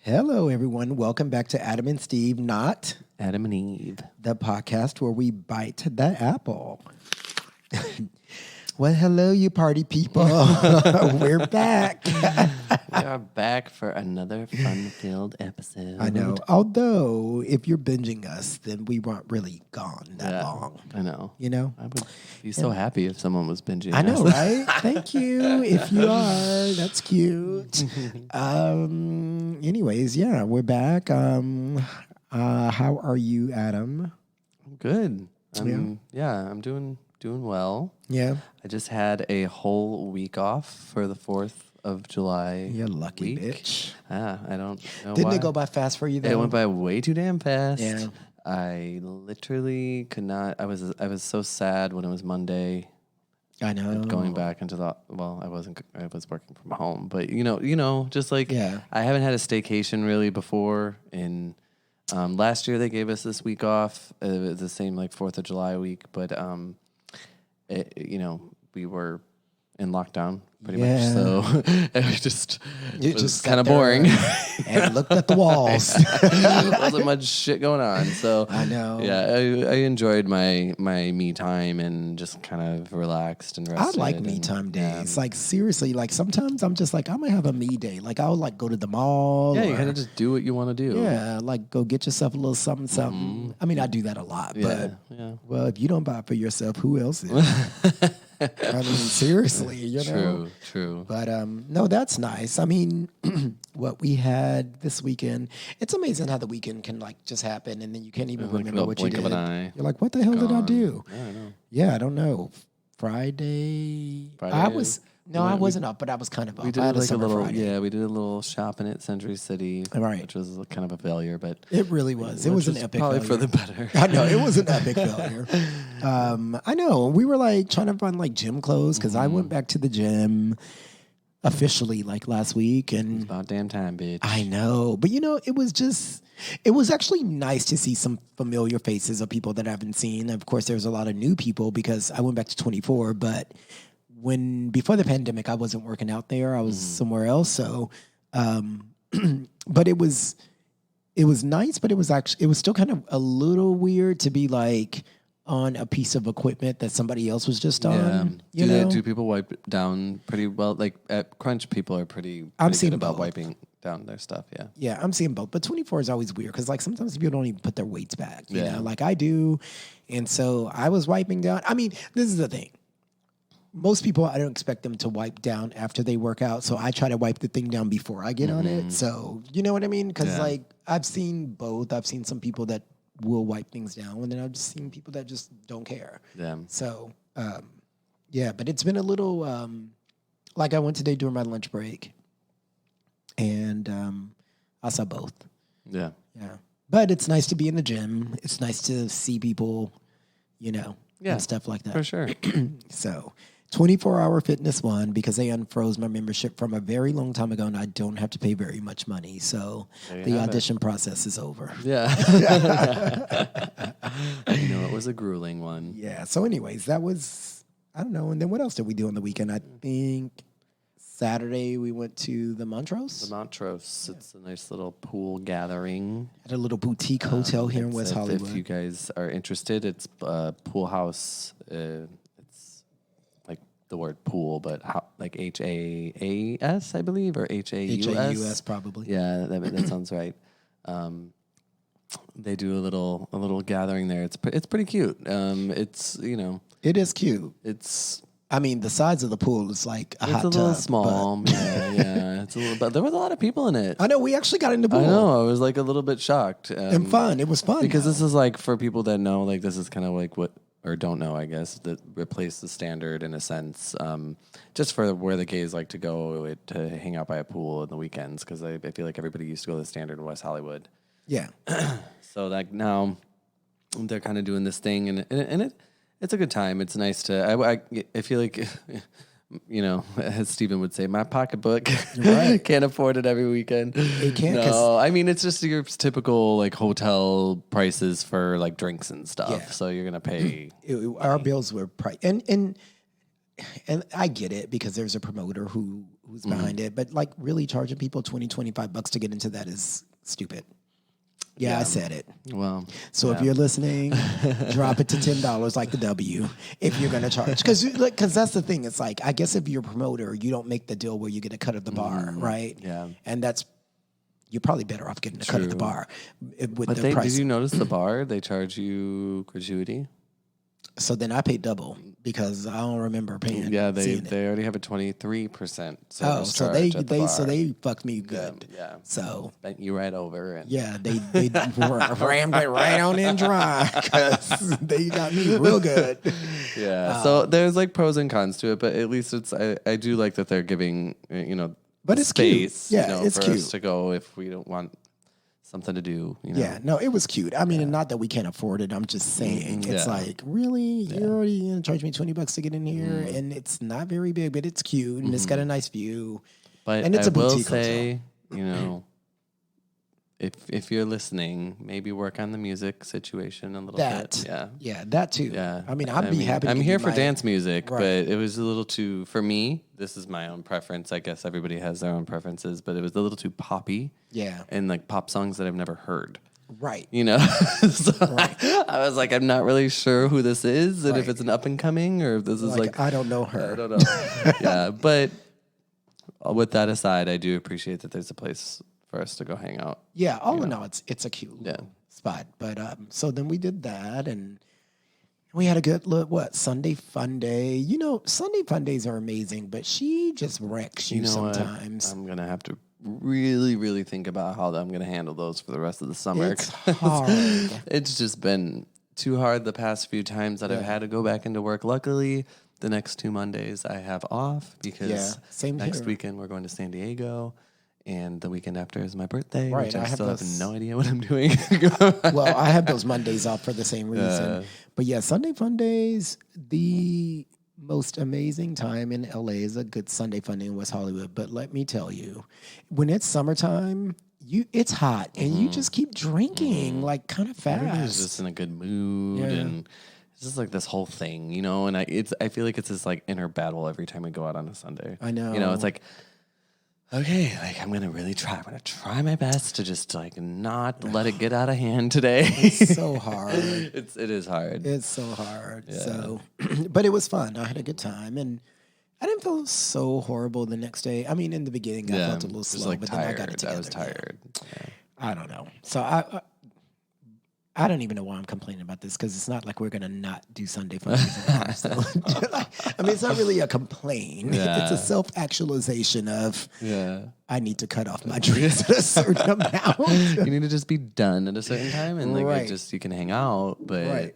Hello, everyone. Welcome back to Adam and Steve, not Adam and Eve. the podcast where we bite the apple. Well, hello, you party people. We're back. We are back for another fun-filled episode. I know. Although, if you're binging us, then we weren't really gone that long. I know. You know? I would be so happy if someone was binging I know, us. right? Thank you. If you are, that's cute. Anyways, yeah, we're back. How are you, Adam? I'm good. I'm doing well. Yeah. I just had a whole week off for the 4th of July. You're lucky, week. bitch. I don't know Didn't why. it go by fast for you, though? It went by way too damn fast. Yeah. I literally could not. I was so sad when it was Monday. I know. Going back into I was working from home, but just like, yeah. I haven't had a staycation really before. And last year they gave us this week off. It was the same like 4th of July week, but we were in lockdown pretty much, so it was kind of boring and looked at the walls. Wasn't much shit going on, so I know. Yeah, I enjoyed my me time and just kind of relaxed and rested. I like me time days. Like seriously, like sometimes I'm just like I'm gonna have a me day. Like I'll like go to the mall. Yeah, you kind of just do what you want to do. Yeah, like go get yourself a little something, something. Mm-hmm. I mean, I do that a lot, but well, if you don't buy it for yourself, who else is? I mean, seriously, you know. True. But no, that's nice. I mean, what we had this weekend, it's amazing how the weekend can like just happen and then you can't even remember what you did. Of an eye. You're like, what the hell did I do? I don't know. Yeah, I don't know. Friday. I wasn't up, but I was kind of up. We did I had like a little, Friday. we did a little shopping at Century City, Right. which was kind of a failure, but It really was. It was an epic probably failure. for the better. I know, it was an epic failure. I know. We were like trying to find like gym clothes because I went back to the gym officially like last week. And About damn time, bitch. I know. But it was actually nice to see some familiar faces of people that I haven't seen. Of course, there's a lot of new people because I went back to 24, but before the pandemic, I wasn't working out there. I was somewhere else. So, but it was nice, but it was still kind of a little weird to be like on a piece of equipment that somebody else was just on. Do people wipe down pretty well? Like at Crunch, people are pretty seeing good about both. wiping down their stuff. Yeah. Yeah, I'm seeing both. But 24 is always weird because like sometimes people don't even put their weights back, you Yeah. know, like I do. And so I was wiping down. I mean, this is the thing. Most people, I don't expect them to wipe down after they work out. So I try to wipe the thing down before I get on it. So you know what I mean? Because like I've seen both. I've seen some people that will wipe things down. And then I've just seen people that just don't care. Yeah. So, but it's been a little, like I went today during my lunch break. And I saw both. Yeah. Yeah. But it's nice to be in the gym. It's nice to see people, you know, and stuff like that. For sure. So 24-hour fitness won because they unfroze my membership from a very long time ago and I don't have to pay very much money. So the audition process is over. Yeah. It was a grueling one. Yeah. So anyways, that was, I don't know. And then what else did we do on the weekend? I think Saturday we went to the Montrose. The Montrose. It's a nice little pool gathering. At a little boutique hotel here in West Hollywood. If you guys are interested, it's Pool House. It's like the word pool, but like HAAS, I believe, or HAUS. HAUS probably. Yeah, that sounds right. They do a little gathering there. It's pretty cute. It is cute. I mean, the size of the pool is like a hot tub. It's a little small. Yeah. It's a little, but there was a lot of people in it. I know. We actually got in the pool. I know. I was like a little bit shocked. And fun. It was fun. Because this is like, for people that know, like this is kind of like what, or don't know, I guess, that replace the standard in a sense, just for where the gays like to go to hang out by a pool in the weekends. Because I feel like everybody used to go to the standard in West Hollywood. Yeah. So like now they're kind of doing this thing and it's a good time. It's nice to, I feel like, as Stephen would say, my pocketbook can't afford it every weekend. It can't. No, I mean, it's just your typical like hotel prices for like drinks and stuff. Yeah. So you're going to pay. Our bills were priced. And and I get it because there's a promoter who's behind it, but like really charging people $20-$25 to get into that is stupid. Yeah, I said it. Well, so if you're listening, drop it to $10 like the W if you're going to charge. Because that's the thing. It's like, I guess if you're a promoter, you don't make the deal where you get a cut of the bar, right? Yeah. And you're probably better off getting a cut of the bar with but the price. Did you notice the bar? They charge you gratuity. So then I paid double because I don't remember paying. Yeah, they already have a 23%. So they fucked me good. Yeah. So bent you right over. And yeah, they rammed it right on in dry because they got me real good. Yeah. So there's like pros and cons to it, but at least I do like that they're giving but it's space. Cute. Yeah, it's for cute us to go if we don't want something to do. Yeah, no, it was cute. I mean, and not that we can't afford it. I'm just saying, it's like, really, you're already gonna charge me $20 to get in here, and it's not very big, but it's cute, and it's got a nice view. But and it's I a will boutique say, if you're listening, maybe work on the music situation a little bit. Yeah, that too. Yeah, I mean, I'd be happy. I'm here for dance music, right. but it was a little too, for me. This is my own preference. I guess everybody has their own preferences, but it was a little too poppy. Yeah, and like pop songs that I've never heard. Right. So I was like, I'm not really sure who this is, and if it's an up and coming, or if this is like I don't know her. I don't know. Yeah, but with that aside, I do appreciate that there's a place for us to go hang out. Yeah, all in all, it's a cute little spot. But so then we did that, and we had a good look. Sunday Fun Day. Sunday Fun Days are amazing, but she just wrecks you sometimes. I'm gonna have to really, really think about how I'm gonna handle those for the rest of the summer. It's hard. It's just been too hard the past few times that I've had to go back into work. Luckily, the next 2 Mondays I have off because next weekend we're going to San Diego. And the weekend after is my birthday, which I still have no idea what I'm doing. Well, I have those Mondays off for the same reason. But yeah, Sunday Fun Days, the most amazing time in LA is a good Sunday Fun Day in West Hollywood. But let me tell you, when it's summertime, it's hot and you just keep drinking like kind of fast. Everybody's just in a good mood and it's just like this whole thing, and I feel like it's this like inner battle every time we go out on a Sunday. I know. It's like, okay, like I'm gonna really try. I'm gonna try my best to just like not let it get out of hand today. It's so hard. It is hard. It's so hard. Yeah. So, but it was fun. I had a good time, and I didn't feel so horrible the next day. I mean, in the beginning, I felt a little slow, but tired. then I got it together. I was tired. Yeah. I don't know. So I don't even know why I'm complaining about this because it's not like we're gonna not do Sunday Fun Days. So, I mean, it's not really a complaint. Yeah. It's a self-actualization of I need to cut off my drinks at a certain amount. You need to just be done at a certain time, and like you can hang out, but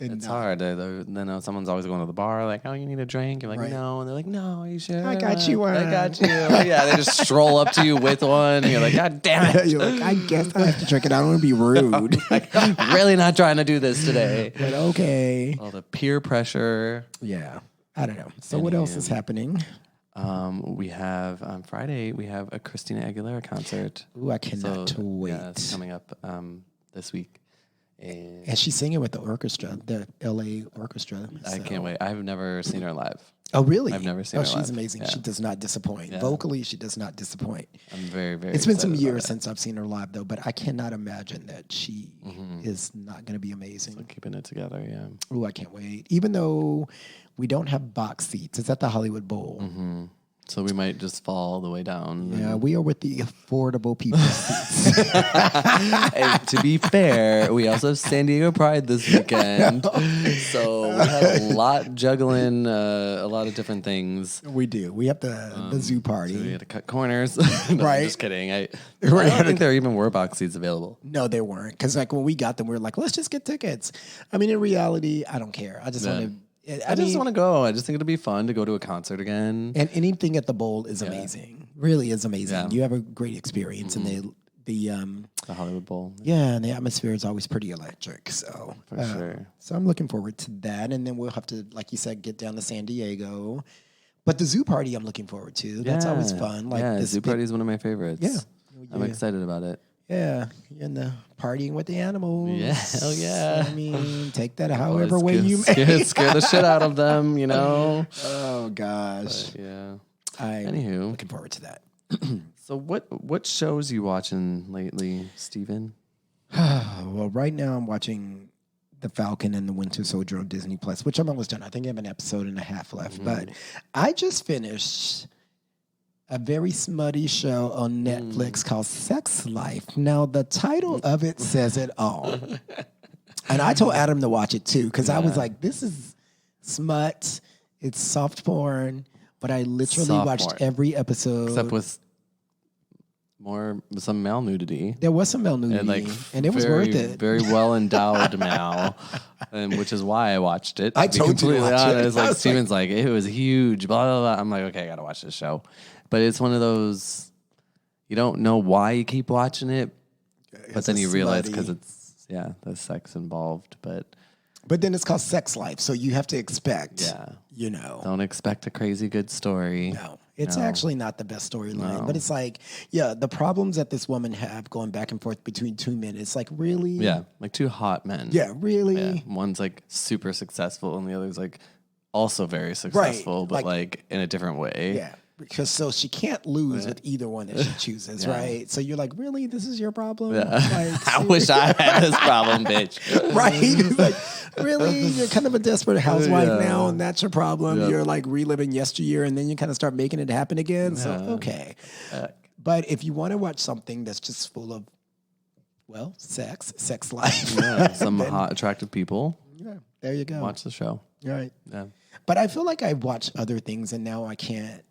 it's hard. Then someone's always going to the bar, like, oh, you need a drink? You're like, no. And they're like, no, are you sure? I got you one. I got you. Yeah, they just stroll up to you with one. And you're like, God damn it. You're like, I guess I have to drink it. I don't want to be rude. I'm really not trying to do this today. But okay. All the peer pressure. Yeah. I don't know. So what else is happening? We have on Friday, we have a Christina Aguilera concert. Ooh, I cannot wait. Yeah, it's coming up this week. And she's singing with the orchestra, the LA orchestra. I can't wait. I've never seen her live. Oh, really? I've never seen her live. She's amazing. Yeah. She does not disappoint. Yeah. Vocally, she does not disappoint. I'm very, very It's been some years since I've seen her live, though, but I cannot imagine that she is not going to be amazing. So keeping it together, yeah. Oh, I can't wait. Even though we don't have box seats. It's at the Hollywood Bowl. Mm-hmm. So we might just fall all the way down. Yeah, we are with the affordable people seats. And to be fair, we also have San Diego Pride this weekend. So we have a lot juggling, a lot of different things. We do. We have the zoo party. So we had to cut corners. No, right. I'm just kidding. I don't think there even were box seats available. No, there weren't. Because when we got them, we were like, let's just get tickets. I mean, in reality, I don't care. I just want to. I just want to go. I just think it'll be fun to go to a concert again. And anything at the Bowl is amazing. Really is amazing. Yeah. You have a great experience. And the Hollywood Bowl. Yeah, and the atmosphere is always pretty electric. So for sure. So I'm looking forward to that. And then we'll have to, like you said, get down to San Diego. But the zoo party I'm looking forward to. That's always fun. Like the zoo party is one of my favorites. Yeah. I'm excited about it. Yeah, and the partying with the animals. Yeah, hell yeah. I mean, take that Well, however way you scare the shit out of them, you know. Oh gosh. But, yeah. I'm Anywho, looking forward to that. so what shows you watching lately, Steven? Well, right now I'm watching The Falcon and the Winter Soldier on Disney Plus, which I'm almost done. I think I have an episode and a half left. But I just finished a very smutty show on Netflix called Sex Life. Now, the title of it says it all. And I told Adam to watch it too, because I was like, this is smut. It's soft porn. But I literally Soft watched porn. every episode. Except with some male nudity. There was some male nudity, and it was worth it. Very well endowed Mal, and which is why I watched it. I told you to watch it. It's like Steven's like, it was huge, blah, blah, blah. I'm like, okay, I got to watch this show. But it's one of those, you don't know why you keep watching it, but then you realize because it's, the sex involved. But then it's called Sex Life, so you have to expect, Don't expect a crazy good story. No. It's actually not the best storyline, but it's like, the problems that this woman have going back and forth between two men, it's like, really? Yeah, like two hot men. Yeah, really? Yeah. One's like super successful and the other's like also very successful, but like in a different way. Yeah. Because so she can't lose with either one that she chooses, right? So you're like, really? This is your problem? Yeah. Like, I wish I had this problem, bitch. Right? It's like, really? You're kind of a desperate housewife now, and that's your problem. Yep. You're like reliving yesteryear, and then you kind of start making it happen again. So, okay. But if you want to watch something that's just full of, sex life. Some hot, attractive people. Yeah, there you go. Watch the show. Right. Yeah. But I feel like I've watched other things, and now I can't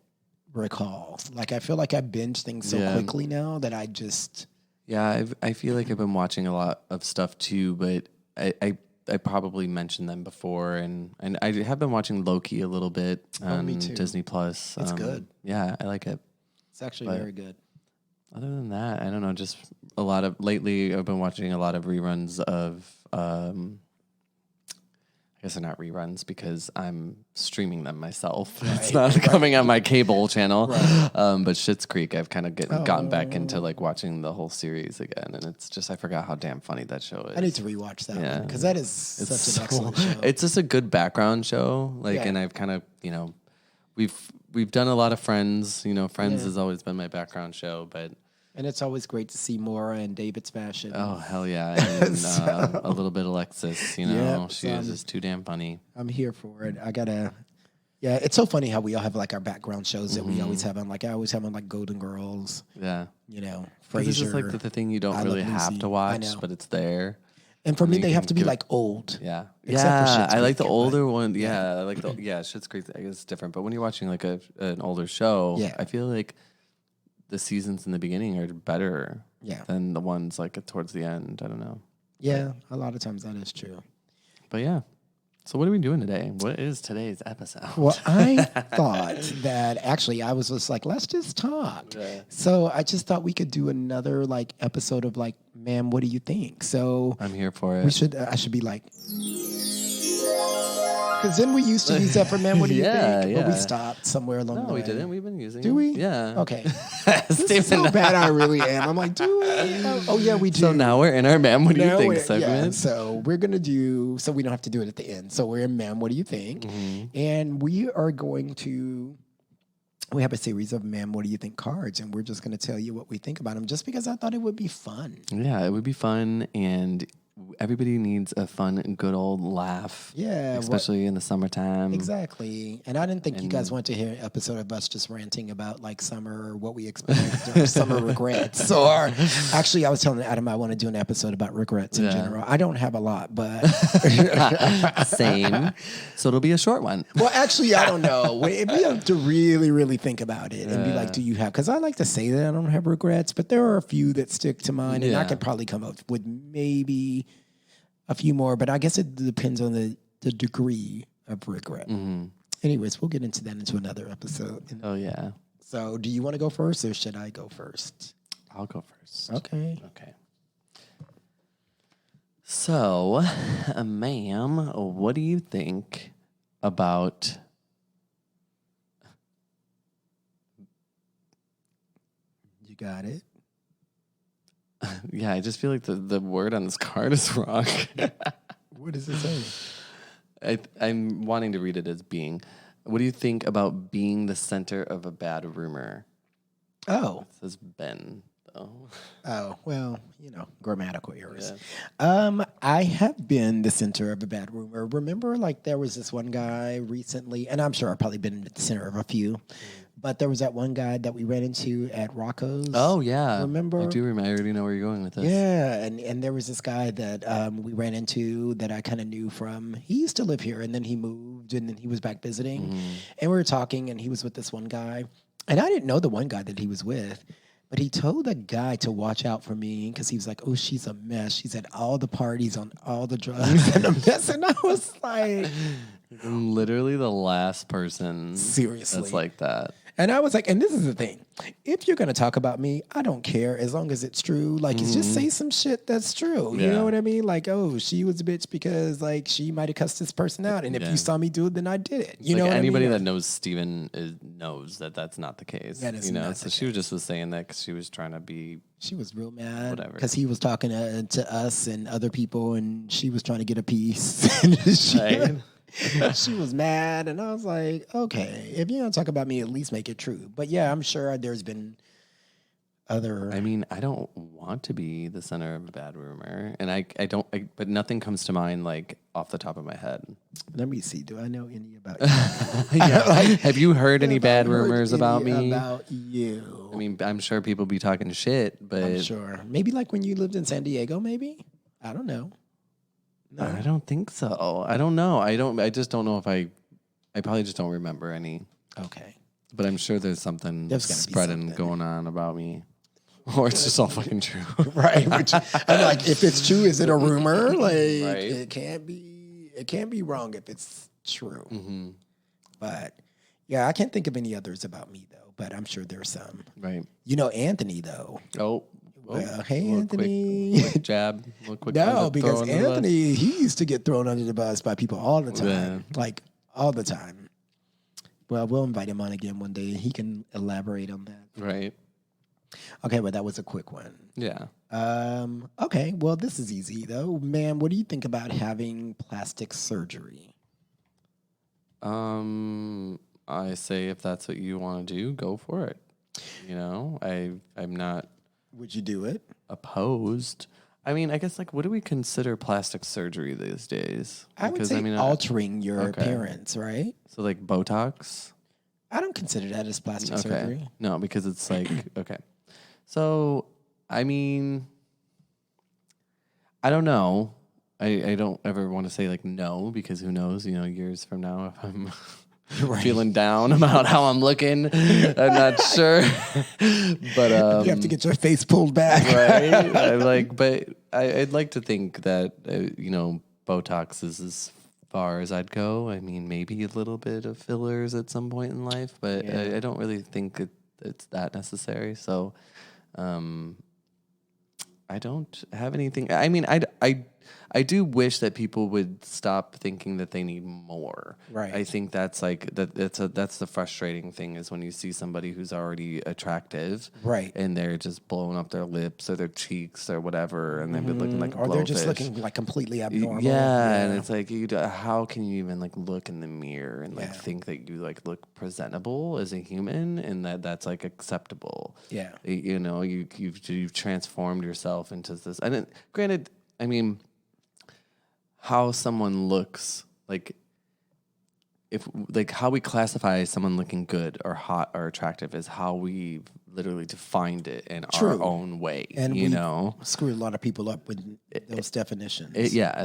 recall. Like, I feel like I binge things so quickly now that I just... Yeah, I feel like I've been watching a lot of stuff too, but I probably mentioned them before, and I have been watching Loki a little bit on Disney Plus. It's good. Yeah, I like it. It's actually very good. Other than that, I don't know. Just a lot of lately, I've been watching a lot of reruns of. I guess they're not reruns because I'm streaming them myself. Right, it's not coming on my cable channel. Right. But Schitt's Creek, I've kind of gotten back into like watching the whole series again, and it's just I forgot how damn funny that show is. I need to rewatch that one because that is such an excellent show. It's just a good background show, and I've kind of we've done a lot of Friends. Friends has always been my background show, but. And it's always great to see Maura and David's fashion. Oh, hell yeah. And a little bit Alexis, she is just too damn funny. I'm here for it. It's so funny how we all have like our background shows that we always have on. Like I always have on like Golden Girls. Yeah. Frasier. It's just like the thing you don't really have to watch, but it's there. And for me, they have to be like old. Yeah. Except for Schitt's Creek, I like the older one. Yeah. I like Schitt's Creek, I guess it's different. But when you're watching like an older show, I feel like the seasons in the beginning are better than the ones like towards the end. I don't know. Yeah, a lot of times that is true. But yeah. So what are we doing today? What is today's episode? Well, I thought that actually I was just like, let's just talk. Yeah. So I just thought we could do another like episode of like, ma'am, what do you think? So I'm here for it. I should be like... Because then we used to use that for men. What do you think? Yeah. But we stopped somewhere along the way. No, we didn't. We've been using it. Do we? Yeah. Okay. This is how bad I really am. I'm like, do we? Oh, yeah, we do. So now we're in our Ma'am, what do you think segment? Yeah, so we're going to do, so we don't have to do it at the end. So we're in Ma'am, what do you think? Mm-hmm. And we are going to, we have a series of Ma'am, what do you think cards, and we're just going to tell you what we think about them just because I thought it would be fun. Yeah, it would be fun, and everybody needs a fun, good old laugh. Yeah. Especially in the summertime. Exactly. And I didn't think you guys wanted to hear an episode of us just ranting about like summer or what we experienced or summer regrets. Or actually, I was telling Adam I want to do an episode about regrets in general. I don't have a lot, but. Same. So it'll be a short one. Well, actually, I don't know. We have to really, really think about it and be like, do you have? Because I like to say that I don't have regrets, but there are a few that stick to mind. And I could probably come up with maybe a few more, but I guess it depends on the degree of regret. Mm-hmm. Anyways, we'll get into that into another episode. Oh, yeah. So do you want to go first or should I go first? I'll go first. Okay. So, ma'am, what do you think about... You got it. Yeah, I just feel like the word on this card is wrong. What does it say? I'm wanting to read it as being. What do you think about being the center of a bad rumor? Oh. It says Ben, though. Oh, well, grammatical errors. Yeah. I have been the center of a bad rumor. Remember, like, there was this one guy recently, and I'm sure I've probably been at the center of a few, but there was that one guy that we ran into at Rocco's. Oh, yeah. Remember? I do remember. I already know where you're going with this. Yeah, and there was this guy that we ran into that I kind of knew from. He used to live here, and then he moved, and then he was back visiting, and we were talking, and he was with this one guy, and I didn't know the one guy that he was with, but he told the guy to watch out for me because he was like, "Oh, she's a mess. She's at all the parties on all the drugs and a mess," and I was like, I'm literally the last person seriously that's like that. And I was like, and this is the thing. If you're going to talk about me, I don't care as long as it's true. Like, it's just say some shit that's true. You know what I mean? Like, oh, she was a bitch because, like, she might have cussed this person out. And if you saw me do it, then I did it. You know what anybody I mean? that knows Steven knows that that's not the case. That is not not so the she was just saying that because she was trying to be. She was real mad Whatever. because he was talking to us and other people, and she was trying to get a piece. And Right? she was mad, and I was like, okay, if you're going to talk about me, at least make it true. But yeah, I'm sure there's been other. I mean, I don't want to be the center of a bad rumor, and I don't, but nothing comes to mind like off the top of my head. Let me see. Do I know any about you? Have you heard any bad rumors about me? About you. I mean, I'm sure people be talking shit, but I'm sure. Maybe like when you lived in San Diego, maybe? I don't know. No. I don't think so. I don't know. I just don't know if I probably just don't remember any. Okay. But I'm sure there's something There's gotta be spreading something. going on about me. Or it's just all fucking true. Right. Which, I'm like, if it's true, is it a rumor? Like, Right. it can't be wrong if it's true. Mm-hmm. But yeah, I can't think of any others about me though, but I'm sure there's some. Right. You know Anthony though. Oh. Well, hey, little Anthony. Quick jab. Quick No, because throw under the bus. Anthony, he used to get thrown under the bus by people all the time. Yeah. Like, all the time. Well, we'll invite him on again one day. He can elaborate on that. Right. Okay, well, that was a quick one. Yeah. Okay, well, this is easy, though. Ma'am, what do you think about having plastic surgery? I say if that's what you want to do, go for it. You know, I'm not Would you do it? opposed. I mean, I guess like what do we consider plastic surgery these days? I would say altering your okay. appearance, right? So like Botox? I don't consider that as plastic surgery. No, because it's like okay. So I mean I don't know. I don't ever want to say like no because who knows, years from now if I'm Right. feeling down about how I'm looking. I'm not sure. But you have to get your face pulled back. right? I'd like to think that Botox is as far as I'd go. I mean, maybe a little bit of fillers at some point in life, but I don't really think it's that necessary. So, I don't have anything. I mean, I do wish that people would stop thinking that they need more. Right. I think that's like that's the frustrating thing is when you see somebody who's already attractive, Right. and they're just blowing up their lips or their cheeks or whatever, and they've been looking like a Or they're just blowfish. looking like completely abnormal. Yeah, and it's like how can you even like look in the mirror and like Yeah. think that you like look presentable as a human and that's like acceptable? Yeah. You've transformed yourself into this. And granted, I mean, how someone looks like how we classify someone looking good or hot or attractive is how we literally defined it in our own way. And we screw a lot of people up with those definitions.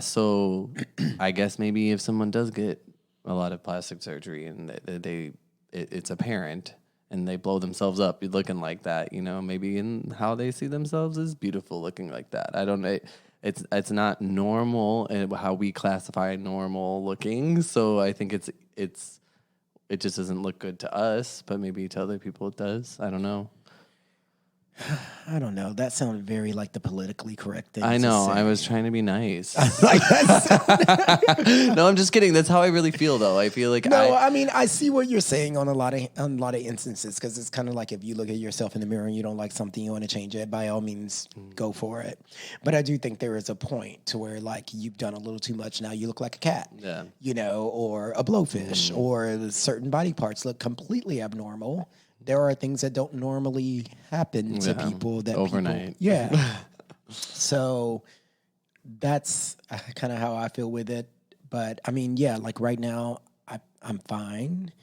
So I guess maybe if someone does get a lot of plastic surgery and it's apparent and they blow themselves up looking like that, maybe in how they see themselves is beautiful looking like that. I don't know. It's not normal how we classify normal looking. So I think it just doesn't look good to us, but maybe to other people it does. I don't know. I don't know. That sounded very like the politically correct thing. I to know. say. I was trying to be nice. Like that's No, I'm just kidding. That's how I really feel, though. I feel like no. I mean, I see what you're saying on a lot of instances because it's kind of like if you look at yourself in the mirror and you don't like something, you want to change it. By all means, go for it. But I do think there is a point to where like you've done a little too much. Now you look like a cat. Yeah. You know, or a blowfish, or certain body parts look completely abnormal. There are things that don't normally happen to people that overnight. People, so that's kind of how I feel with it. But I mean, yeah, like right now, I'm fine.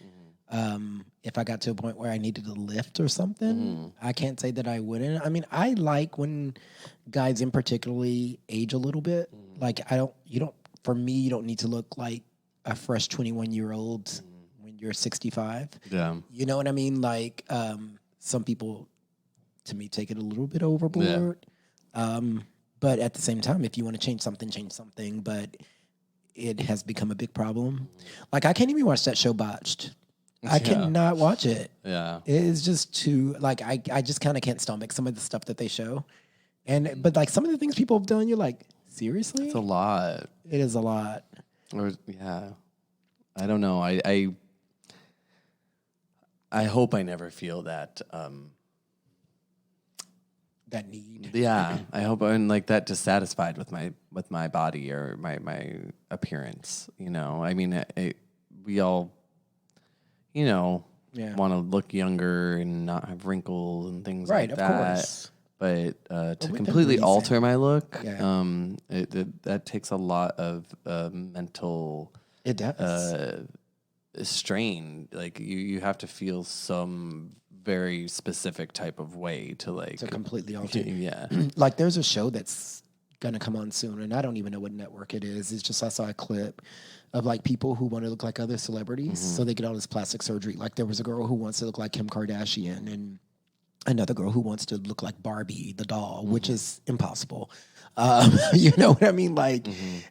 If I got to a point where I needed a lift or something, I can't say that I wouldn't. I mean, I like when guys in particularly age a little bit. Like for me, you don't need to look like a fresh 21-year-old when you're 65. Yeah. You know what I mean? Like some people, to me, take it a little bit overboard. But at the same time, if you want to change something, change something. But it has become a big problem. Like I can't even watch that show Botched. I cannot watch it. Yeah. It is just too like I just kind of can't stomach some of the stuff that they show. But like some of the things people have done, you're like, seriously? It's a lot. It is a lot. Or yeah. I don't know. I hope I never feel that That need. yeah. I hope I'm like that dissatisfied with my body or my appearance, you know. I mean, we all want to look younger and not have wrinkles and things Right, like of that. course. But to within completely reason. alter my look, Yeah. that takes a lot of mental It does. strain. Like you have to feel some very specific type of way to like to completely alter. yeah. Like there's a show that's gonna come on soon, and I don't even know what network it is. It's just I saw a clip of like people who want to look like other celebrities, so they get all this plastic surgery. Like there was a girl who wants to look like Kim Kardashian, and another girl who wants to look like Barbie the doll, which is impossible. You know what I mean? Like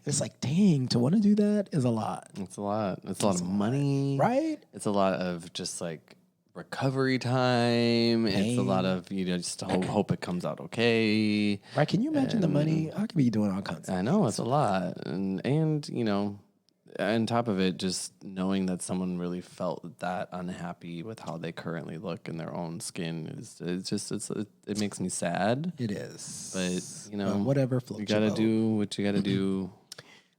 it's like, dang, to want to do that is a lot, It's a lot. It's a lot of money, right? It's a lot of just like recovery time. It's a lot Pain. of just hope it comes out okay. Right? Can you imagine the money? I could be doing all kinds of I know it's a lot, and on top of it, just knowing that someone really felt that unhappy with how they currently look in their own skin it makes me sad. It is. But whatever floats you gotta your boat. do what you gotta do.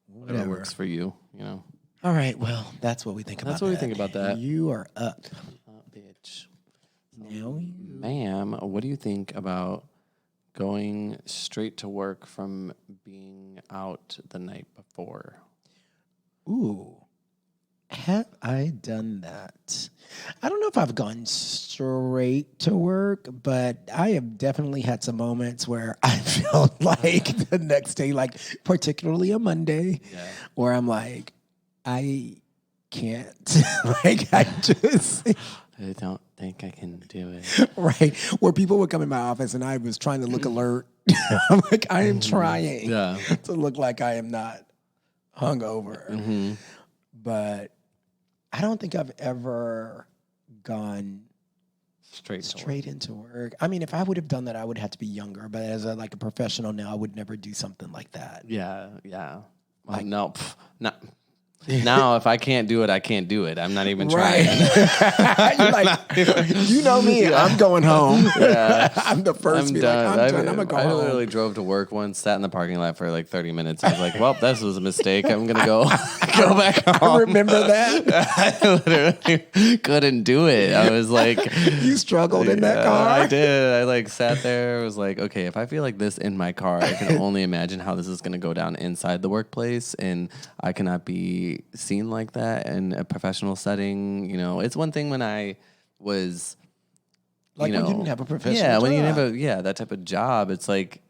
Whatever Whatever. works for you. All right, well, that's what we think about That's what we think about that. You are up. Bitch. Now you. Ma'am, what do you think about going straight to work from being out the night before? Ooh. Have I done that? I don't know if I've gone straight to work, but I have definitely had some moments where I felt like the next day, like particularly a Monday, where I'm like, I can't. Like, I just. I don't think I can do it. Right. Where people would come in my office and I was trying to look alert. I'm like, I am trying to look like I am not hungover. But I don't think I've ever gone straight into work. I mean, if I would have done that, I would have to be younger. But as a professional now, I would never do something like that. Yeah. Well, no, not. Now, if I can't do it, I can't do it. I'm not even trying. You're like, you know me. I'm going home. Yeah. I'm the first. I'm to be done. Like, I'm done. I'm gonna go I home. literally drove to work once, sat in the parking lot for like 30 minutes. I was like, well, this was a mistake. I'm going to go back home. I remember that. I literally couldn't do it. I was like... You struggled in that car? I did. I sat there. I was like, okay, if I feel like this in my car, I can only imagine how this is going to go down inside the workplace. And I cannot be seen like that in a professional setting. It's one thing when I was... Like when you didn't have a professional job. When you job. have that type of job, it's like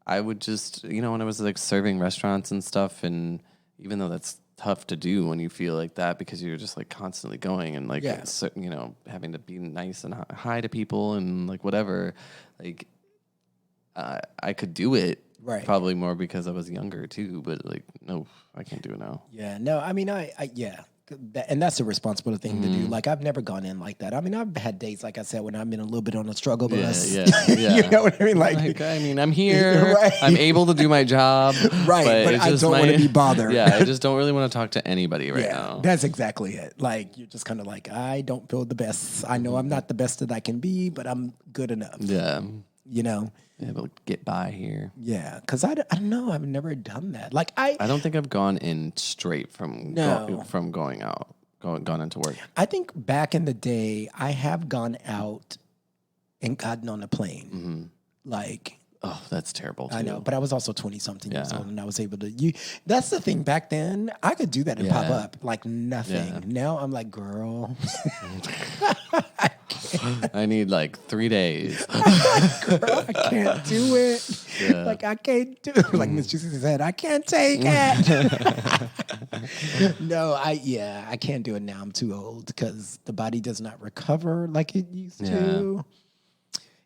I would just, when I was like serving restaurants and stuff, and even though that's tough to do when you feel like that because you're just like constantly going and like, having to be nice and hi to people and like whatever, like I could do it. Right. Probably more because I was younger too, but like, no, I can't do it now. Yeah, no, I mean, I and that's a responsible thing to do. Like, I've never gone in like that. I mean, I've had days, like I said, when I've been a little bit on a struggle bus. Yeah. You know what I mean? Like, I mean, I'm here. Right. I'm able to do my job. Right, but it's I just don't want to be bothered. Yeah, I just don't really want to talk to anybody right yeah, now. that's exactly it. Like, you're just kind of like, I don't feel the best. I know I'm not the best that I can be, but I'm good enough. Yeah. You know? Yeah, but get by here. Yeah, because I don't know. I've never done that. Like, I don't think I've gone in straight from going out, gone into work. I think back in the day, I have gone out and gotten on a plane. Like, oh, that's terrible too. I know, but I was also 20-something years old, and I was able to. That's the thing. Back then, I could do that and pop up like nothing. Yeah. Now I'm like, girl, I need like 3 days. Girl, I can't do it. Yeah. Like, I can't do it. Like Miss Juicy said, I can't take it. No, I can't do it now. I'm too old because the body does not recover like it used to.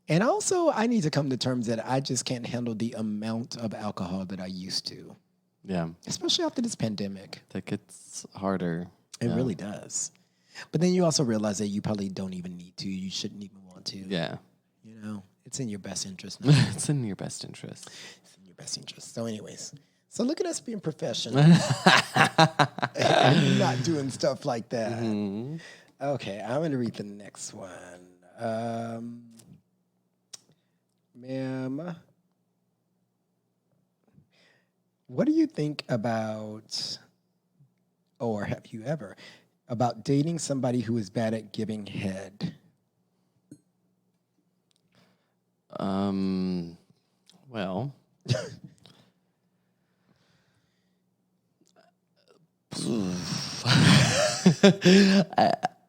And also, I need to come to terms that I just can't handle the amount of alcohol that I used to. Yeah. Especially after this pandemic. That gets harder. It really does. But then you also realize that you probably don't even need to. You shouldn't even want to. Yeah. You know, it's in your best interest now. It's in your best interest. It's in your best interest. So anyways, so look at us being professional. And not doing stuff like that. Mm-hmm. Okay, I'm going to read the next one. Ma'am, what do you think about, or have you ever, about dating somebody who is bad at giving head? Well,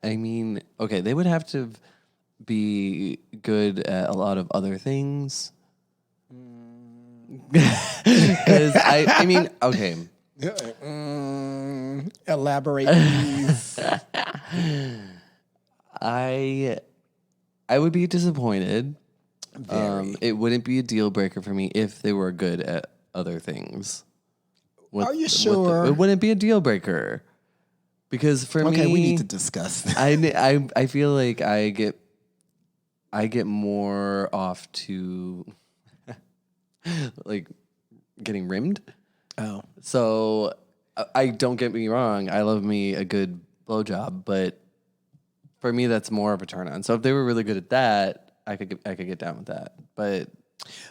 I mean, okay, they would have to be good at a lot of other things. Because I mean, okay. Elaborate, please. I would be disappointed. It wouldn't be a deal breaker for me if they were good at other things. Are you sure? It wouldn't be a deal breaker. Because for me, we need to discuss that. I feel like I get more off to like getting rimmed. Oh. So I don't get me wrong, I love me a good blowjob, but for me that's more of a turn on. So if they were really good at that, I could get down with that. But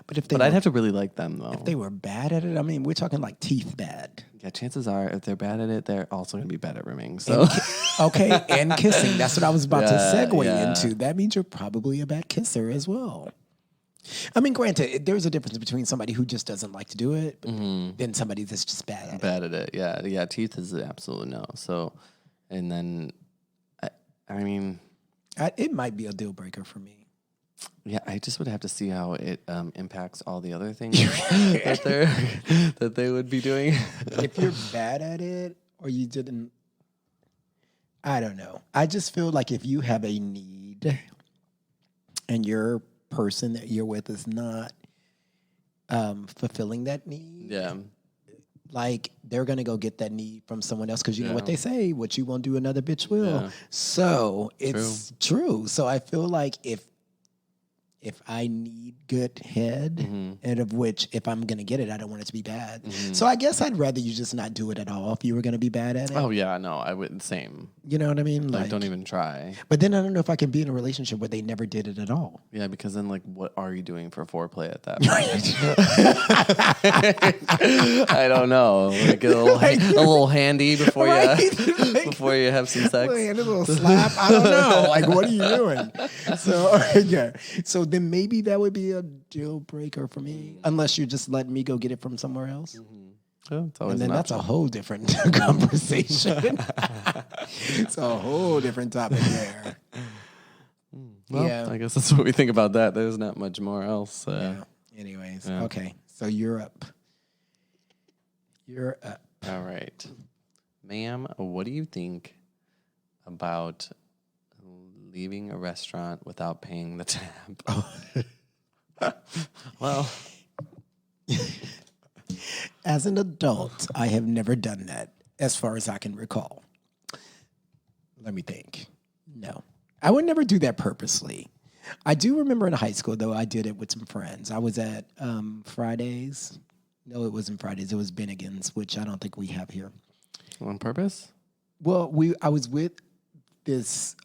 I'd have to really like them though. If they were bad at it, I mean, we're talking like teeth bad. Yeah, chances are if they're bad at it, they're also going to be bad at rimming. So okay, and kissing. That's what I was about to segue into. That means you're probably a bad kisser as well. I mean, granted, there's a difference between somebody who just doesn't like to do it than somebody that's just bad at it. Bad at it, yeah. Yeah, teeth is absolutely no. So, and then, I mean... it might be a deal breaker for me. Yeah, I just would have to see how it impacts all the other things that they would be doing. If you're bad at it or you didn't... I don't know. I just feel like if you have a need and your person that you're with is not fulfilling that need, like they're gonna go get that need from someone else because you know what they say: what you won't do, another bitch will. Yeah. So it's true. So I feel like if I need good head, and of which if I'm going to get it, I don't want it to be bad. So I guess I'd rather you just not do it at all if you were going to be bad at it. Oh, yeah, no, I wouldn't. Same. You know what I mean? Like, don't even try. But then I don't know if I can be in a relationship where they never did it at all. Yeah, because then, like, what are you doing for foreplay at that point? I don't know. Like, a little handy before before you have some sex. A little slap. I don't know. Like, what are you doing? So, yeah. So then maybe that would be a deal breaker for me, unless you're just letting me go get it from somewhere else. Oh, it's always and then that's a whole different conversation. It's a whole different topic there. Well, I guess that's what we think about that. There's not much more else. Anyways, okay. So you're up. You're up. All right. Ma'am, what do you think about leaving a restaurant without paying the tab? Well, as an adult, I have never done that, as far as I can recall. Let me think. No, I would never do that purposely. I do remember in high school, though, I did it with some friends. I was at Fridays. No, it wasn't Fridays. It was Bennigan's, which I don't think we have here. On purpose? Well, I was with this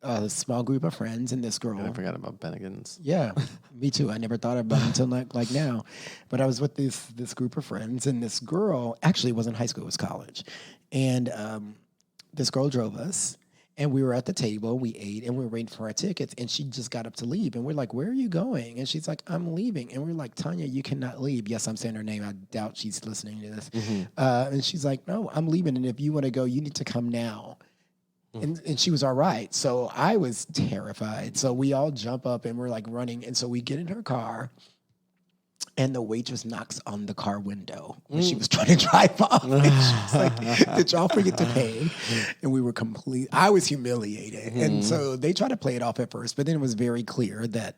a small group of friends and this girl. I forgot about Bennigan's. Yeah, me too. I never thought about it until like now. But I was with this group of friends and this girl. Actually, it wasn't high school; it was college. And this girl drove us. And we were at the table, we ate, and we were waiting for our tickets. And she just got up to leave. And we're like, where are you going? And she's like, I'm leaving. And we're like, Tanya, you cannot leave. Yes, I'm saying her name. I doubt she's listening to this. And she's like, no, I'm leaving. And if you want to go, you need to come now. And she was all right. So I was terrified. So we all jump up and we're like running. And so we get in her car. And the waitress knocks on the car window when she was trying to drive off. And she was like, did y'all forget to pay? And we were I was humiliated. And so they tried to play it off at first, but then it was very clear that,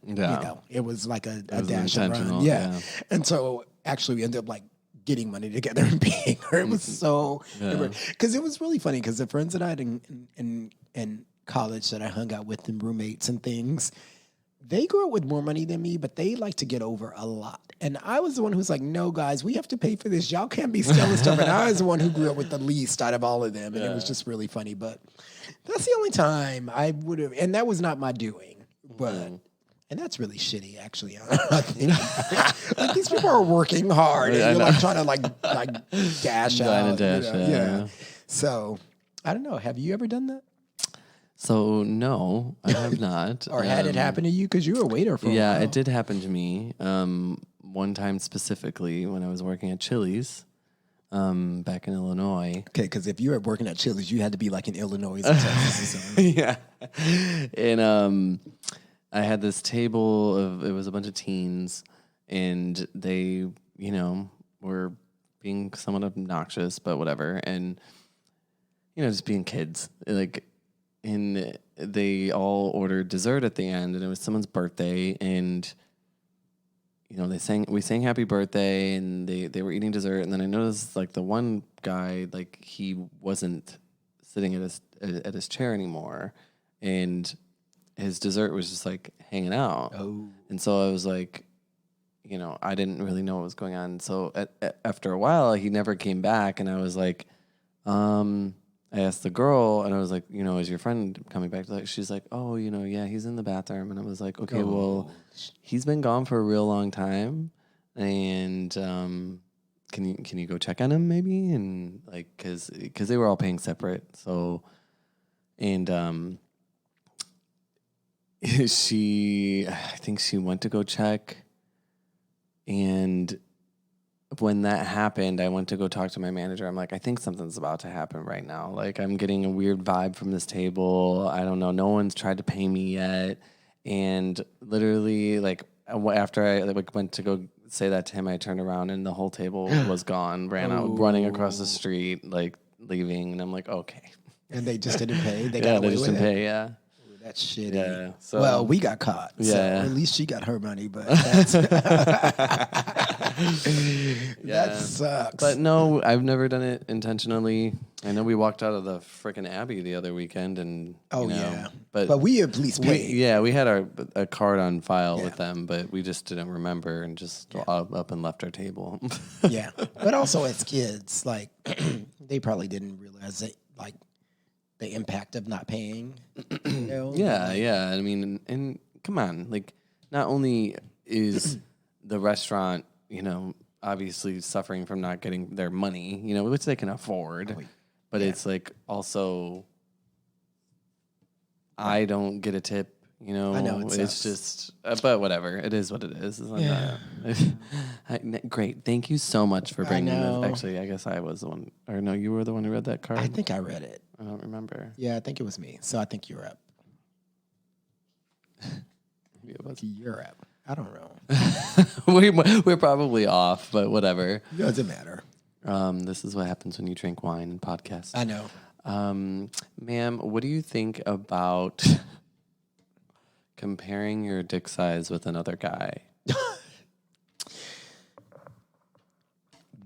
it was like a dash and run. Yeah. And so actually we ended up like getting money together and paying her. It was so, because it was really funny because the friends that I had in college that I hung out with and roommates and things, they grew up with more money than me, but they like to get over a lot. And I was the one who was like, no, guys, we have to pay for this. Y'all can't be stealing stuff. And I was the one who grew up with the least out of all of them. And it was just really funny. But that's the only time I would have, and that was not my doing. But, and that's really shitty, actually. I think. Like, these people are working hard. And you're like trying to like dash out. Yeah. So, I don't know. Have you ever done that? So, no, I have not. Or had it happen to you? Because you were a waiter for a while. Yeah, it did happen to me. One time specifically when I was working at Chili's back in Illinois. Okay, because if you were working at Chili's, you had to be like in Illinois or Texas or something. Yeah. And I had this table it was a bunch of teens, and they, were being somewhat obnoxious, but whatever. And, just being kids. And they all ordered dessert at the end, and it was someone's birthday, and we sang happy birthday, and they were eating dessert, and then I noticed like the one guy, like he wasn't sitting at his chair anymore, and his dessert was just like hanging out. Oh. And so I was like, I didn't really know what was going on. So after a while, he never came back, and I was like, I asked the girl, and I was like, is your friend coming back? She's like, oh, yeah, he's in the bathroom. And I was like, okay, well, he's been gone for a real long time, and can you go check on him maybe? And like, cause they were all paying separate. So, and I think she went to go check, and when that happened, I went to go talk to my manager. I'm like, I think something's about to happen right now. Like, I'm getting a weird vibe from this table. I don't know. No one's tried to pay me yet. And literally, like, after I went to go say that to him, I turned around and the whole table was gone, running across the street, like, leaving. And I'm like, okay. And they just didn't pay? They just didn't pay, yeah. That's shitty. Yeah. So, well, we got caught. Yeah. So at least she got her money, but that's that sucks. But no, I've never done it intentionally. I know we walked out of the frickin' Abbey the other weekend, and yeah, but we at least paid. We had a card on file with them, but we just didn't remember and just up and left our table. Yeah, but also as kids, like they probably didn't realize it, like the impact of not paying. Yeah. I mean, and come on, like, not only is the restaurant, obviously suffering from not getting their money, which they can afford, but it's like also I don't get a tip. I know it's just, but whatever. It is what it is. Great. Thank you so much for bringing this. Actually, I guess I was the one, or no, you were the one who read that card. I think I read it. I don't remember. Yeah, I think it was me. So I think you're up. You're up. I don't know. We're probably off, but whatever. It doesn't matter. This is what happens when you drink wine and podcasts. I know. Ma'am, what do you think about comparing your dick size with another guy?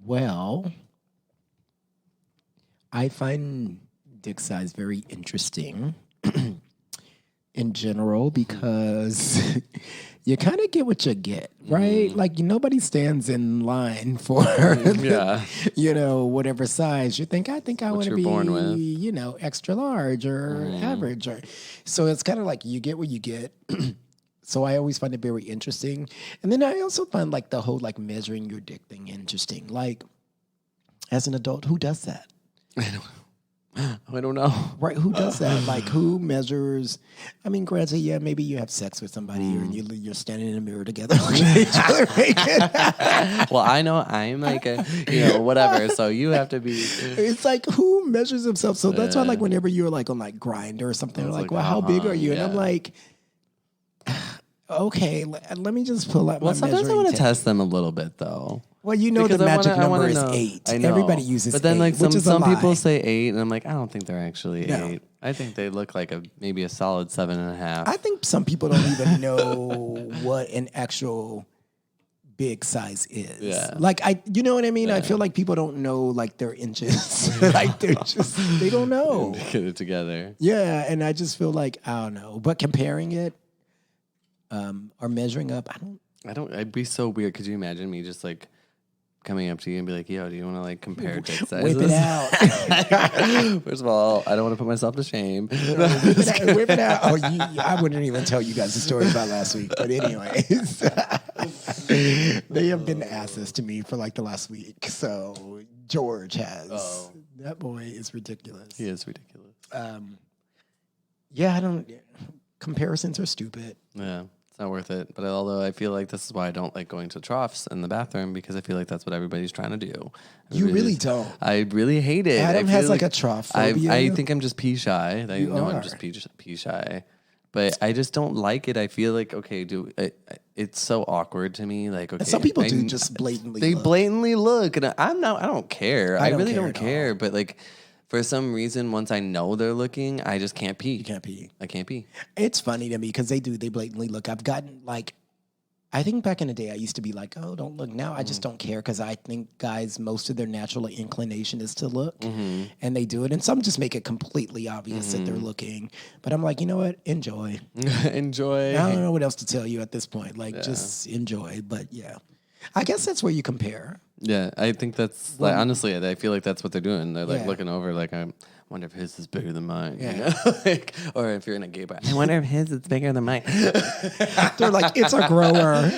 Well, I find dick size very interesting in general because you kind of get what you get, right? Like nobody stands in line for, whatever size you think. I think I want to be, born with. Extra large or average, so it's kind of like you get what you get. So I always find it very interesting, and then I also find like the whole like measuring your dick thing interesting. Like as an adult, who does that? I don't know. Right, who does that? Like, who measures? I mean, granted, yeah, maybe you have sex with somebody or you're standing in a mirror together looking at each other naked. Well, I know I'm like a, whatever, so you have to be. It's like, who measures himself? So that's why, like, whenever you're, like, on, like, Grindr or something, they're like, well, how big are you? And I'm like, okay, let me just pull out my measuring tape. Sometimes I want to test them a little bit, though. Well, the magic number is 8. I know. Everybody uses 8, but then like some people say 8, and I'm like, I don't think they're actually 8. I think they look like maybe a solid 7.5. I think some people don't even know what an actual big size is. Yeah. Like you know what I mean? Yeah. I feel like people don't know like their inches. Like they don't know. Get it together. Yeah, and I just feel like I don't know. But comparing it or measuring up, I'd be so weird. Could you imagine me just like coming up to you and be like, yo, do you want to like compare dick sizes? Whip it out. First of all, I don't want to put myself to shame. Whip it out. Oh, I wouldn't even tell you guys the story about last week. But anyways, they have been asses to me for like the last week. So George has. Oh. That boy is ridiculous. He is ridiculous. Comparisons are stupid. Yeah. It's not worth it. But although I feel like this is why I don't like going to troughs in the bathroom, because I feel like that's what everybody's trying to do. You really don't. I really hate it. Adam has like a trough phobia. I think I'm just pee shy. I know I'm just pee shy. But I just don't like it. I feel like, okay, it's so awkward to me. Like, okay. And some people do just blatantly They blatantly look. And I don't care. I really don't care. But like, for some reason, once I know they're looking, I just can't pee. You can't pee. I can't pee. It's funny to me because they blatantly look. I've gotten like, I think back in the day, I used to be like, oh, don't look. Now I just don't care because I think guys, most of their natural inclination is to look and they do it. And some just make it completely obvious that they're looking. But I'm like, you know what? Enjoy. Enjoy. I don't know what else to tell you at this point. Like, just enjoy. But yeah, I guess that's where you compare. Yeah, I think that's like honestly, I feel like that's what they're doing. They're like looking over, like I wonder if his is bigger than mine. Yeah. Like, or if you're in a gay bar, I wonder if his is bigger than mine. They're like, it's a grower.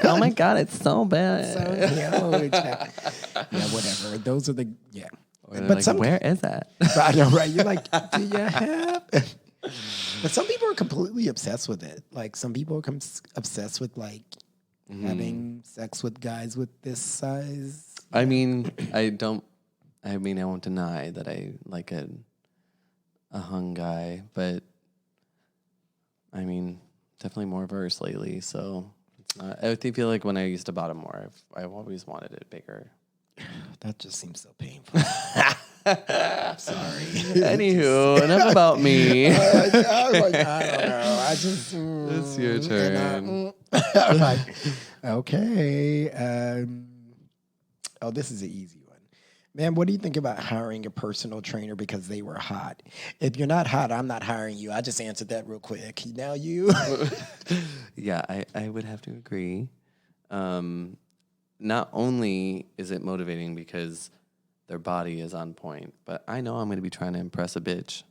Oh my god, it's so bad. Yeah, whatever. Those are the But like, where is that? I know, right? You're like, do you have? But some people are completely obsessed with it. Like some people are obsessed with like. Having sex with guys with this size. I mean, I won't deny that I like a hung guy, but I mean, definitely more verse lately. So it's not. I feel like when I used to bottom more, I've always wanted it bigger. That just seems so painful. Sorry. Anywho, enough about me. I don't know. It's your turn. I'm like, okay. This is an easy one. Man, what do you think about hiring a personal trainer because they were hot? If you're not hot, I'm not hiring you. I just answered that real quick. Now you. Yeah, I would have to agree. Not only is it motivating because their body is on point, but I know I'm going to be trying to impress a bitch.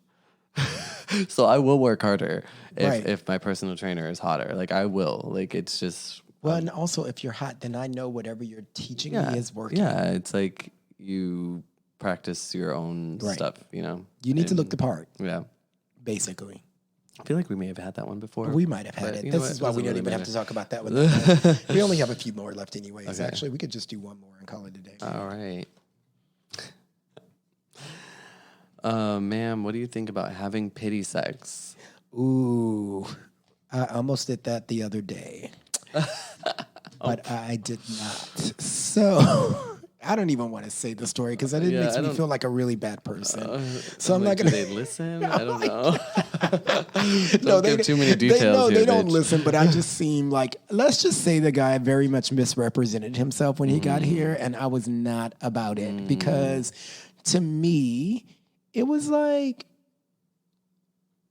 So I will work harder if my personal trainer is hotter. Like I will. Like it's just. Well, and also if you're hot, then I know whatever you're teaching me is working. Yeah, it's like you practice your own stuff, You need to look the part. Yeah. Basically. I feel like we may have had that one before. We might have had it. This is why we don't even have to talk about that one. We only have a few more left anyways. Okay. Actually, we could just do one more and call it a day. All right. Ma'am, what do you think about having pity sex? Ooh, I almost did that the other day, but I did not. So I don't even want to say the story because it makes me feel like a really bad person. So I'm not going to. Do they listen? I don't know. No, they give too many details. They don't listen, but I just seem like, let's just say the guy very much misrepresented himself when he got here, and I was not about it because to me, it was like,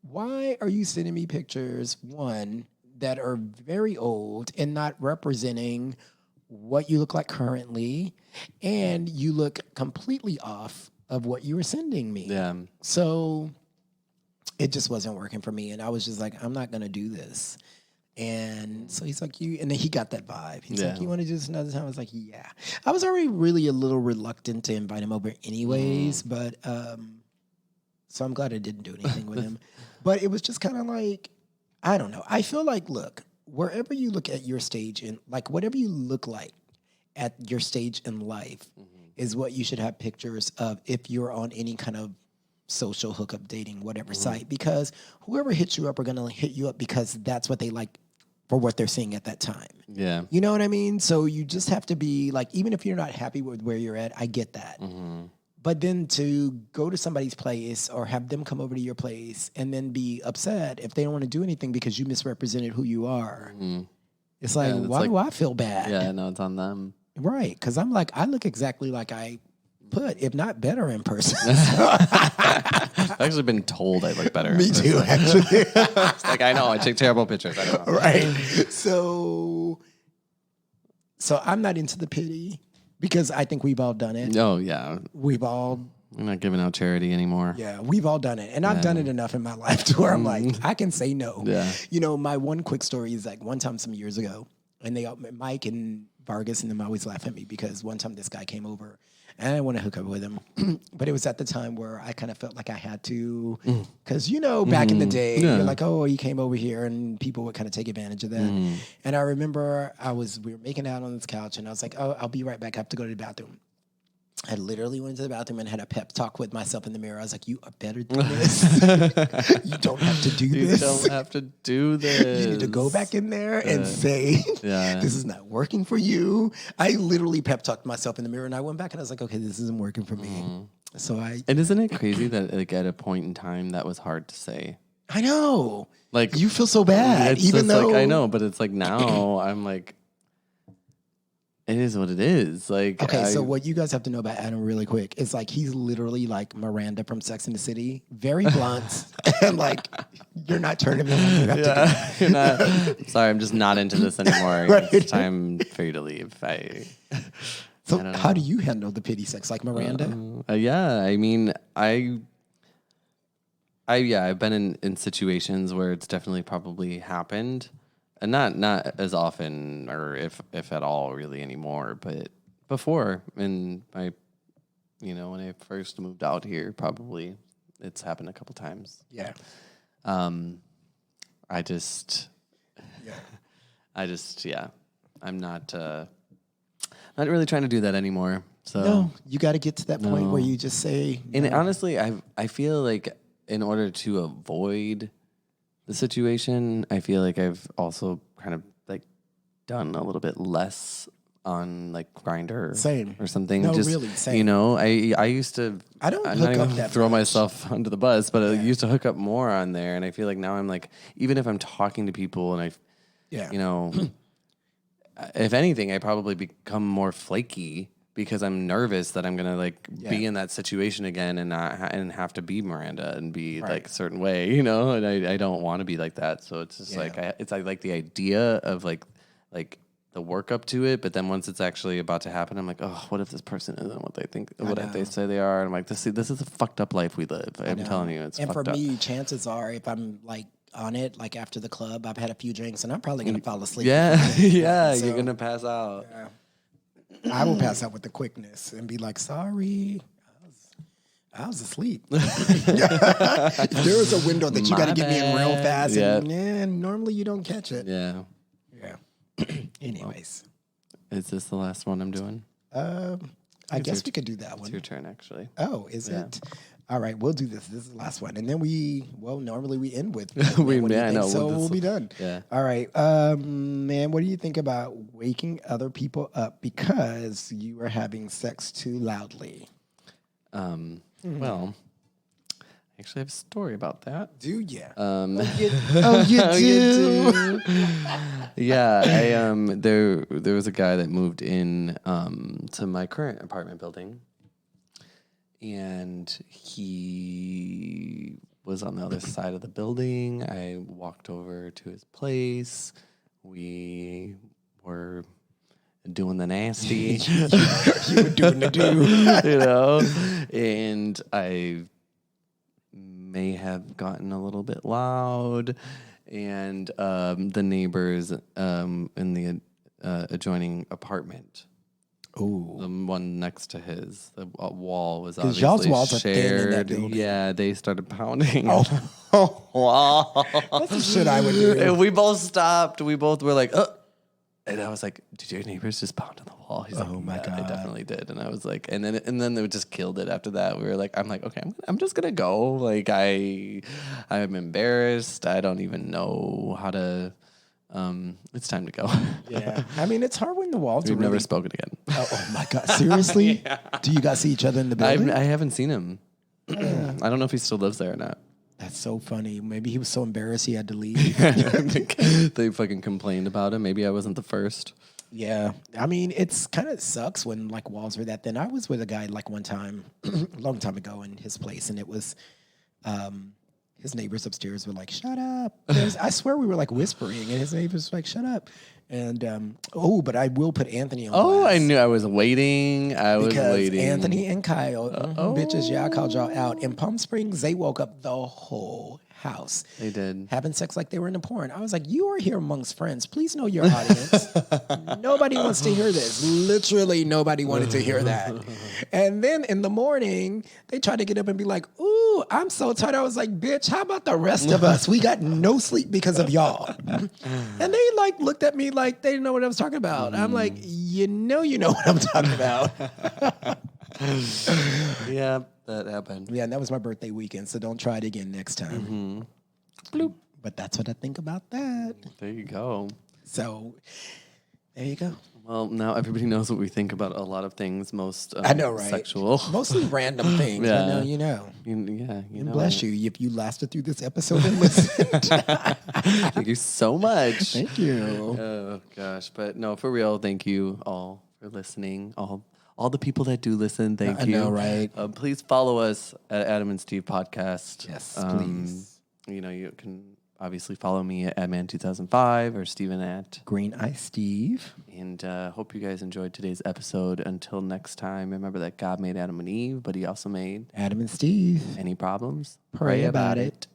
why are you sending me pictures, one, that are very old and not representing what you look like currently, and you look completely off of what you were sending me. Yeah. So it just wasn't working for me. And I was just like, I'm not going to do this. And so he's like, and then he got that vibe. He's like, you want to do this another time? I was like, yeah. I was already really a little reluctant to invite him over anyways, but so I'm glad I didn't do anything with him. But it was just kind of like, I don't know. I feel like, look, wherever you look at your stage and like whatever you look like at your stage in life is what you should have pictures of if you're on any kind of social hookup dating, whatever site, because whoever hits you up are going to hit you up because that's what they like for what they're seeing at that time. Yeah. You know what I mean? So you just have to be like, even if you're not happy with where you're at, I get that. But then to go to somebody's place or have them come over to your place and then be upset if they don't want to do anything because you misrepresented who you are. It's like, why do I feel bad? Yeah, no, it's on them. Right. Because I'm like, I look exactly like I put, if not better in person. I've actually been told I look better. Me too, actually. It's like, I know, I take terrible pictures. I don't know. Right. So I'm not into the pity. Because I think we've all done it. Oh, yeah. We're not giving out charity anymore. Yeah, we've all done it. And I've done it enough in my life to where I'm like, I can say no. Yeah. You know, my one quick story is like one time some years ago, and Mike and Vargas and them always laugh at me because one time this guy came over and I didn't want to hook up with him. But it was at the time where I kind of felt like I had to. Because, you know, back in the day, you're like, oh, you came over here, and people would kind of take advantage of that. And I remember we were making out on this couch, and I was like, oh, I'll be right back. I have to go to the bathroom. I literally went to the bathroom and had a pep talk with myself in the mirror. I was like, you are better than this. You don't have to do this. You don't have to do this. You need to go back in there and say, this is not working for you. I literally pep talked myself in the mirror, and I went back and I was like, okay, this isn't working for me. So and isn't it crazy that like at a point in time that was hard to say? I know. Like you feel so bad, even though like, I know, but it's like now I'm like, it is what it is. Like, okay, so what you guys have to know about Adam really quick is like he's literally like Miranda from Sex and the City, very blunt, and like you're not turning me on. You're not. Sorry, I'm just not into this anymore. Right. It's time for you to leave. So how do you handle the pity sex, like Miranda? Yeah, I mean, I've been in situations where it's definitely probably happened. And not as often or if at all really anymore, but before in my, when I first moved out here, probably it's happened a couple times. Yeah. I'm not really trying to do that anymore. So no, you got to get to that point where you just say. No. And honestly, I feel like in order to avoid the situation, I feel like I've also kind of like done a little bit less on like Grindr or something. No, just, really, same. I used to. I'm not even throw myself under the bus, but I used to hook up more on there, and I feel like now I'm like, even if I'm talking to people and if anything, I probably become more flaky. Because I'm nervous that I'm gonna be in that situation again and have to be Miranda and be like a certain way, and I don't want to be like that. So it's just I like the idea of like the work up to it, but then once it's actually about to happen, I'm like, oh, what if this person isn't what they think, they say they are? And I'm like, this is a fucked up life we live. I'm telling you, it's fucked up. And for me, chances are, if I'm like on it, like after the club, I've had a few drinks and I'm probably gonna fall asleep. Yeah, so, you're gonna pass out. Yeah. I will pass out with the quickness and be like, sorry, I was asleep. There is a window that you got to get me in real fast. And normally you don't catch it. Yeah. Anyways. Is this the last one I'm doing? I guess we could do that one. It's your turn, actually. Oh, is it? All right, we'll do this. This is the last one. And then normally we end with. So we'll be done. Yeah. All right. Man, what do you think about waking other people up because you are having sex too loudly? Well, I actually have a story about that. Do you? You do? Yeah. There was a guy that moved in to my current apartment building. and he was on the other side of the building. I walked over to his place. We were doing the nasty. You were doing the do. You know, and I may have gotten a little bit loud, and the neighbors in the adjoining apartment, the one next to his, the wall was obviously y'all's walls are thin in shared. that building. Yeah, they started pounding. Wow. That's the shit I would do. And we both stopped. We both were like, oh. And I was like, did your neighbors just pound on the wall? He's like, my God. I definitely did. And I was like, and then they just killed it after that. We were like, I'm like, okay, I'm just gonna go. Like I'm embarrassed. I don't even know how to. It's time to go. Yeah, I mean, it's hard when the walls We've are never really... spoken again. Oh my God, seriously? Yeah. Do you guys see each other in the building? I haven't seen him. I don't know if he still lives there or not. That's so funny. Maybe he was so embarrassed he had to leave. They fucking complained about him. Maybe I wasn't the first. Yeah. I mean, it's kind of sucks when like walls are that thin. I was with a guy like one time, a long time ago in his place, and it was his neighbors upstairs were like, shut up. I swear we were like whispering, and his neighbors were like, shut up. And, but I will put Anthony on blast. I knew. I was waiting. Because Anthony and Kyle, bitches, yeah, I called y'all out. In Palm Springs, they woke up the whole house. They did. Having sex like they were in a porn. I was like, you are here amongst friends. Please know your audience. Nobody wants to hear this. Literally nobody wanted to hear that. And then in the morning, they tried to get up and be like, ooh, I'm so tired. I was like, bitch, how about the rest of us? We got no sleep because of y'all. And they like looked at me like they didn't know what I was talking about. I'm like, you know what I'm talking about. Yeah, that happened. Yeah, and that was my birthday weekend, so don't try it again next time. Bloop. But that's what I think about that. There you go. So, there you go. Well, now everybody knows what we think about a lot of things, most I know, right? sexual. Mostly random things. Yeah. I know you know. You know. Bless you if you lasted through this episode and listened. Thank you so much. Thank you. Oh, gosh. But no, for real, thank you all for listening. All the people that do listen, thank you. I know, right? Please follow us at Adam and Steve Podcast. Yes, please. You can obviously follow me at Adman2005 or Steven at Green Eye Steve. And hope you guys enjoyed today's episode. Until next time, remember that God made Adam and Eve, but he also made Adam and Steve. Any problems? Pray about it.